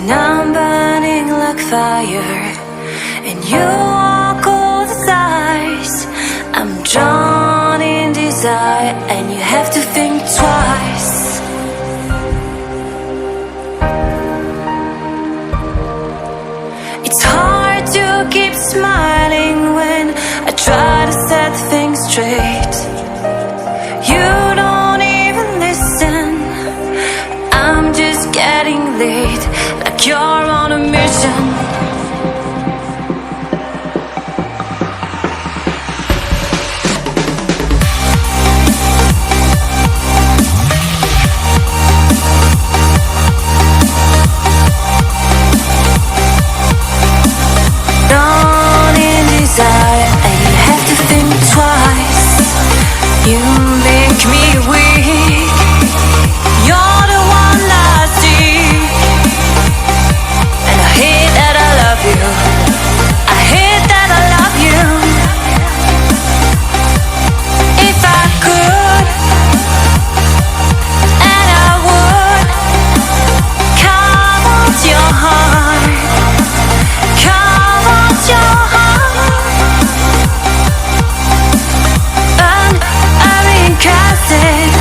And I'm burning like fire, and you walk all the sides. I'm drawn in desire, and you have to think twice. It's hard to keep smiling when I try to set things straight. You don't even listen. I'm just getting late, like you're on a mission. Drawn in desire, and you have to think twice. You make me weak. You're the one I see, and I hate that I love you. I hate that I love you. If I could, and I would, come on to your heart, come on to your heart. And I'm in cassette.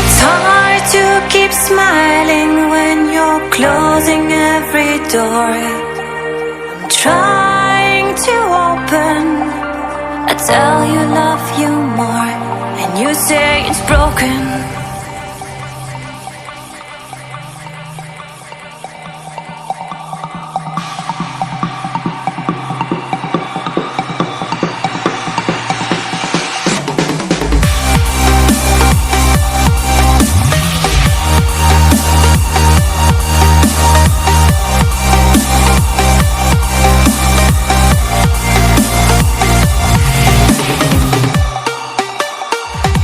It's hard to keep smiling when you're closing every door. I'm trying to open. I tell you love you more, and you say it's broken.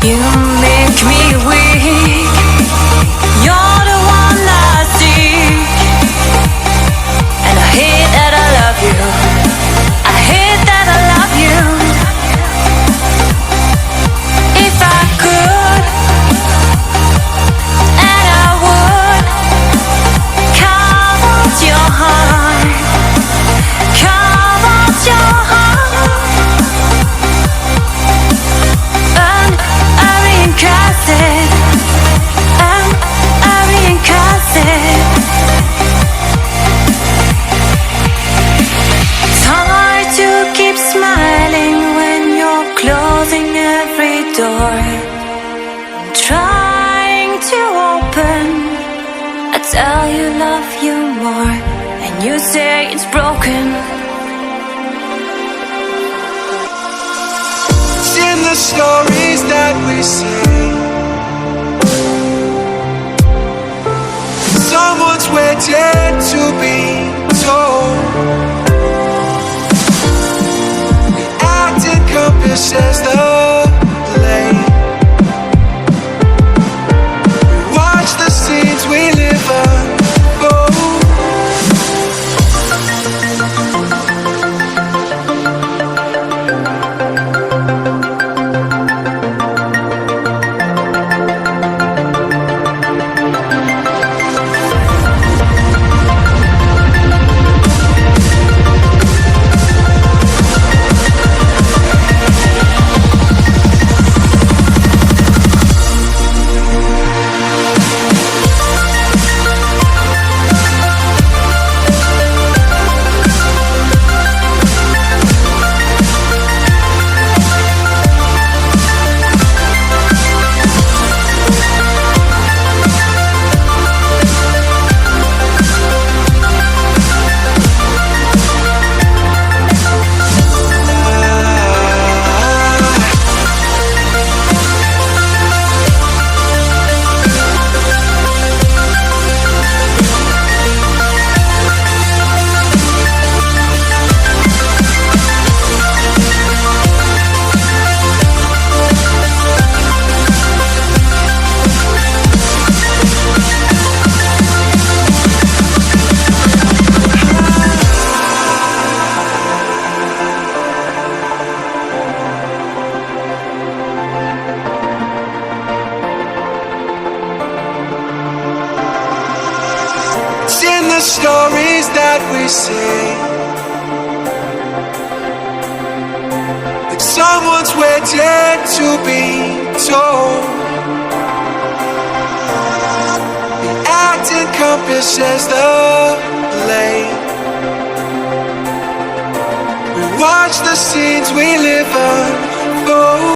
You make me weak. You're the one I see, and I hate that I love you. I hate that I love you. If I could, and I would, come on to your heart, come on to your heart. And I'm in cassette. I'm in cassette. It's hard to keep smiling when you're closing every door. I'm trying to open. I tell you love you more, and you say it's broken. In the stories that we see, someone's waiting to be told. The acting encompasses the lane. We watch the scenes we live unfold. the stories that we sing, like someone's waiting to be told. The acting encompasses the lane. We watch the scenes we live unfold.